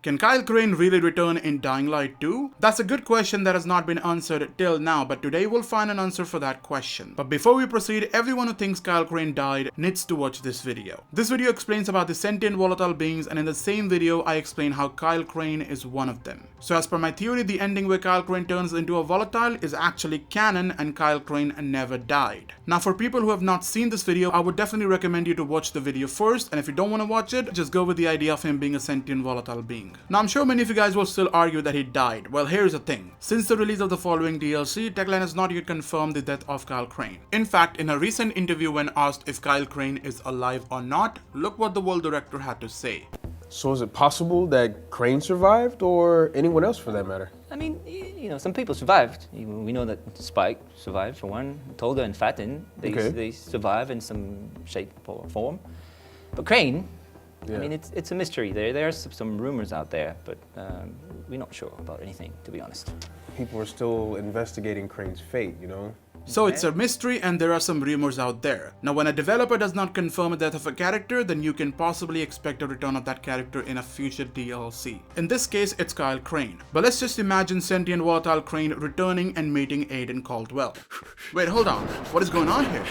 Can Kyle Crane really return in Dying Light 2? That's a good question that has not been answered till now, but today we'll find an answer for that question. But before we proceed, everyone who thinks Kyle Crane died needs to watch this video. This video explains about the sentient volatile beings, and in the same video I explain how Kyle Crane is one of them. So as per my theory, the ending where Kyle Crane turns into a volatile is actually canon and Kyle Crane never died. Now for people who have not seen this video, I would definitely recommend you to watch the video first, and if you don't want to watch it, just go with the idea of him being a sentient volatile being. Now I'm sure many of you guys will still argue that he died. Well, here's the thing. Since the release of the following DLC, Techland has not yet confirmed the death of Kyle Crane. In fact, in a recent interview when asked if Kyle Crane is alive or not, look what the world director had to say. So is it possible that Crane survived, or anyone else for that matter? I mean, you know, some people survived. We know that Spike survived for one. Tolga and Fatin, they survive in some shape or form. But Crane, I mean, it's a mystery. There's some rumors out there, but we're not sure about anything, to be honest. People are still investigating Crane's fate, you know? So it's a mystery and there are some rumors out there. Now when a developer does not confirm the death of a character, then you can possibly expect a return of that character in a future DLC. In this case, it's Kyle Crane. But let's just imagine sentient volatile Crane returning and meeting Aiden Caldwell. Wait, hold on. What is going on here?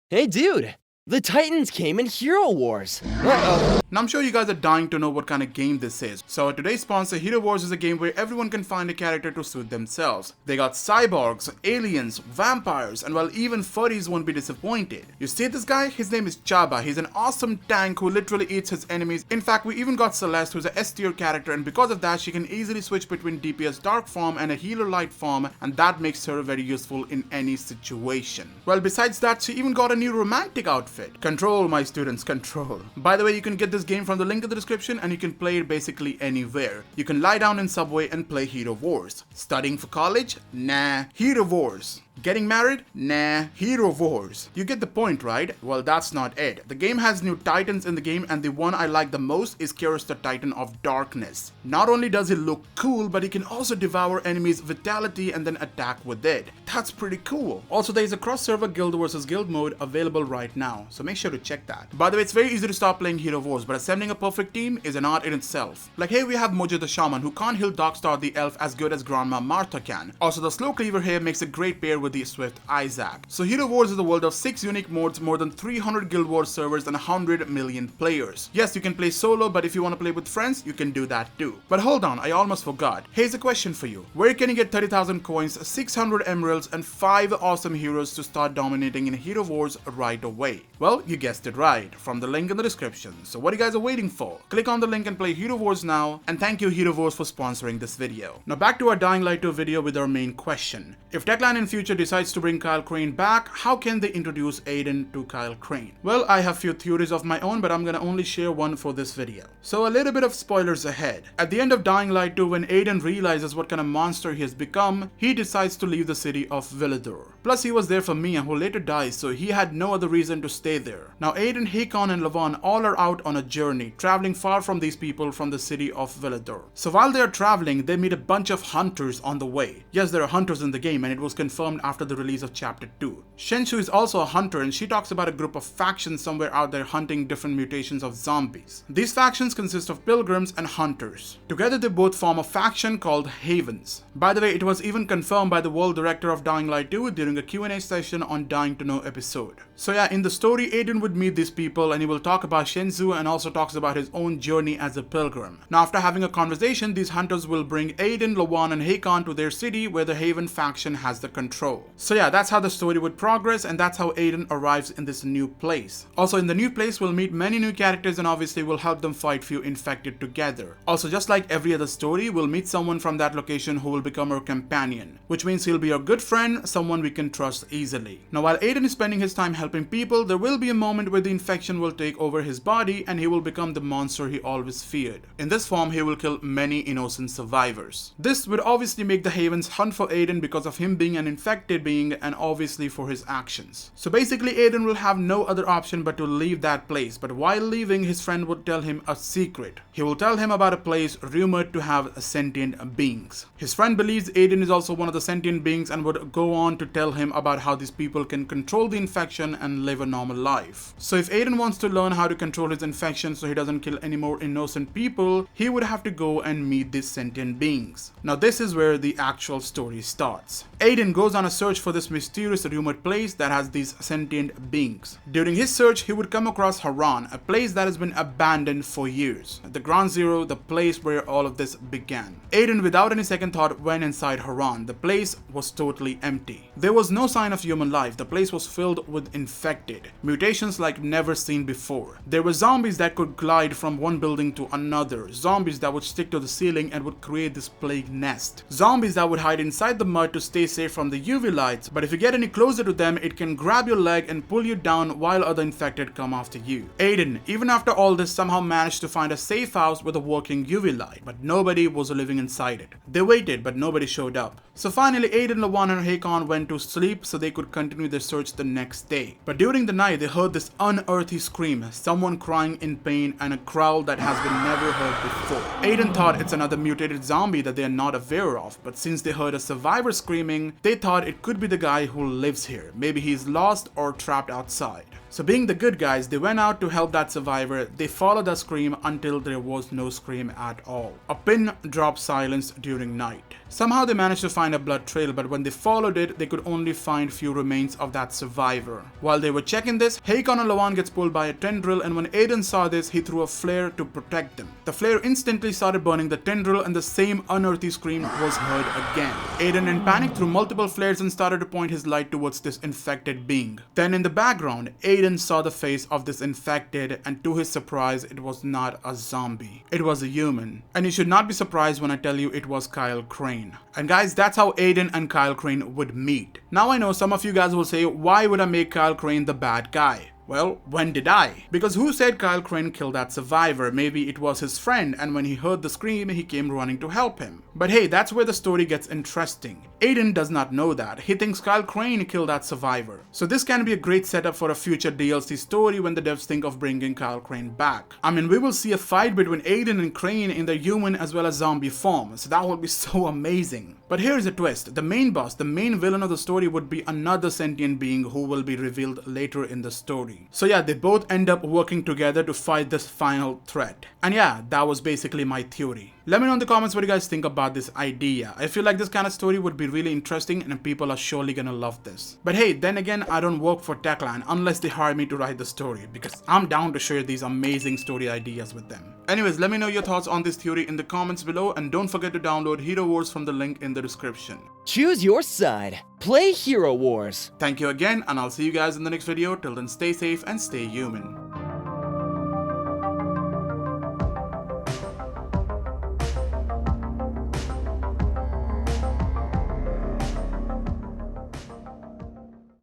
Hey dude, the Titans came in Hero Wars. Uh-oh. Now I'm sure you guys are dying to know what kind of game this is. So today's sponsor, Hero Wars, is a game where everyone can find a character to suit themselves. They got cyborgs, aliens, vampires, and well, even furries won't be disappointed. You see this guy? His name is Chaba. He's an awesome tank who literally eats his enemies. In fact, we even got Celeste, who's a S tier character, and because of that, she can easily switch between DPS dark form and a healer light form, and that makes her very useful in any situation. Well, besides that, she even got a new romantic outfit. Control, my students, control. By the way, you can get this game from the link in the description and you can play it basically anywhere. You can lie down in Subway and play Hero Wars. Studying for college? Nah. Hero Wars. Getting married? Nah. Hero Wars. You get the point, right? Well, that's not it. The game has new titans in the game, and the one I like the most is Kyrus the Titan of Darkness. Not only does he look cool, but he can also devour enemies' vitality and then attack with it. That's pretty cool. Also, there is a cross-server guild versus guild mode available right now, so make sure to check that. By the way, it's very easy to start playing Hero Wars, but assembling a perfect team is an art in itself. Like here we have Mojo the Shaman, who can't heal Darkstar the Elf as good as Grandma Martha can. Also, the Slow Cleaver here makes a great pair with the Swift Isaac. So Hero Wars is a world of 6 unique modes, more than 300 Guild Wars servers, and 100 million players. Yes, you can play solo, but if you want to play with friends, you can do that too. But hold on, I almost forgot. Here's a question for you. Where can you get 30,000 coins, 600 emeralds, and 5 awesome heroes to start dominating in Hero Wars right away? Well, you guessed it right, from the link in the description. So what are you guys are waiting for? Click on the link and play Hero Wars now, and thank you Hero Wars for sponsoring this video. Now back to our Dying Light 2 video with our main question. If Techland in future decides to bring Kyle Crane back, how can they introduce Aiden to Kyle Crane? Well, I have few theories of my own, but I'm gonna only share one for this video. So a little bit of spoilers ahead. At the end of Dying Light 2, when Aiden realizes what kind of monster he has become, he decides to leave the city of Waleedoo. Plus he was there for Mia, who later dies, so he had no other reason to stay there. Now Aiden, Hakon, and Lavon all are out on a journey, traveling far from these people from the city of Waleedoo. So while they are traveling, they meet a bunch of hunters on the way. Yes, there are hunters in the game, and it was confirmed after the release of Chapter 2. Shenshu is also a hunter, and she talks about a group of factions somewhere out there hunting different mutations of zombies. These factions consist of pilgrims and hunters. Together they both form a faction called Havens. By the way, it was even confirmed by the world director of Dying Light 2 during a Q&A session on Dying to Know episode. So yeah, in the story, Aiden would meet these people and he will talk about Shenzhou and also talks about his own journey as a pilgrim. Now after having a conversation, these hunters will bring Aiden, Lawan, and Hakon to their city where the Haven faction has the control. So yeah, that's how the story would progress, and that's how Aiden arrives in this new place. Also in the new place, we'll meet many new characters and obviously we'll help them fight few infected together. Also, just like every other story, we'll meet someone from that location who will become our companion, which means he'll be our good friend, someone we can trust easily. Now while Aiden is spending his time helping people, there will be a moment where the infection will take over his body and he will become the monster he always feared. In this form, he will kill many innocent survivors. This would obviously make the Havens hunt for Aiden because of him being an infected infected being and obviously for his actions. So basically Aiden will have no other option but to leave that place, but while leaving his friend would tell him a secret. He will tell him about a place rumored to have sentient beings. His friend believes Aiden is also one of the sentient beings and would go on to tell him about how these people can control the infection and live a normal life. So if Aiden wants to learn how to control his infection so he doesn't kill any more innocent people, he would have to go and meet these sentient beings. Now this is where the actual story starts. Aiden goes on a search for this mysterious rumored place that has these sentient beings. During his search, he would come across Haran, a place that has been abandoned for years. The Ground Zero, the place where all of this began. Aiden, without any second thought, went inside Haran. The place was totally empty. There was no sign of human life. The place was filled with infected. Mutations like never seen before. There were zombies that could glide from one building to another. Zombies that would stick to the ceiling and would create this plague nest. Zombies that would hide inside the mud to stay safe from the UV lights, but if you get any closer to them, it can grab your leg and pull you down while other infected come after you. Aiden, even after all this, somehow managed to find a safe house with a working UV light, but nobody was living inside it. They waited, but nobody showed up. So finally, Aiden, Lawan and Hakon went to sleep so they could continue their search the next day. But during the night, they heard this unearthly scream, someone crying in pain and a growl that has been never heard before. Aiden thought it's another mutated zombie that they are not aware of, but since they heard a survivor screaming, they thought it could be the guy who lives here. Maybe he's lost or trapped outside. So being the good guys, they went out to help that survivor. They followed the scream until there was no scream at all. A pin dropped silence during night. Somehow they managed to find a blood trail, but when they followed it, they could only find few remains of that survivor. While they were checking this, Hakon and Lawan gets pulled by a tendril, and when Aiden saw this, he threw a flare to protect them. The flare instantly started burning the tendril, and the same unearthly scream was heard again. Aiden in panic threw multiple flares and started to point his light towards this infected being. Then in the background, Aiden saw the face of this infected, and to his surprise, it was not a zombie. It was a human. And you should not be surprised when I tell you it was Kyle Crane. And guys, that's how Aiden and Kyle Crane would meet. Now I know some of you guys will say, why would I make Kyle Crane the bad guy? Well, when did I? Because who said Kyle Crane killed that survivor? Maybe it was his friend, and when he heard the scream, he came running to help him. But hey, that's where the story gets interesting. Aiden does not know that. He thinks Kyle Crane killed that survivor. So this can be a great setup for a future DLC story when the devs think of bringing Kyle Crane back. I mean, we will see a fight between Aiden and Crane in their human as well as zombie form, so that will be so amazing. But here's a twist. The main boss, the main villain of the story would be another sentient being who will be revealed later in the story. So yeah, they both end up working together to fight this final threat. And yeah, that was basically my theory. Let me know in the comments what you guys think about this idea. I feel like this kind of story would be really interesting and people are surely gonna love this. But hey, then again, I don't work for Techland unless they hire me to write the story, because I'm down to share these amazing story ideas with them. Anyways, let me know your thoughts on this theory in the comments below, and don't forget to download Hero Wars from the link in the description. Choose your side. Play Hero Wars. Thank you again, and I'll see you guys in the next video. Till then, stay safe and stay human.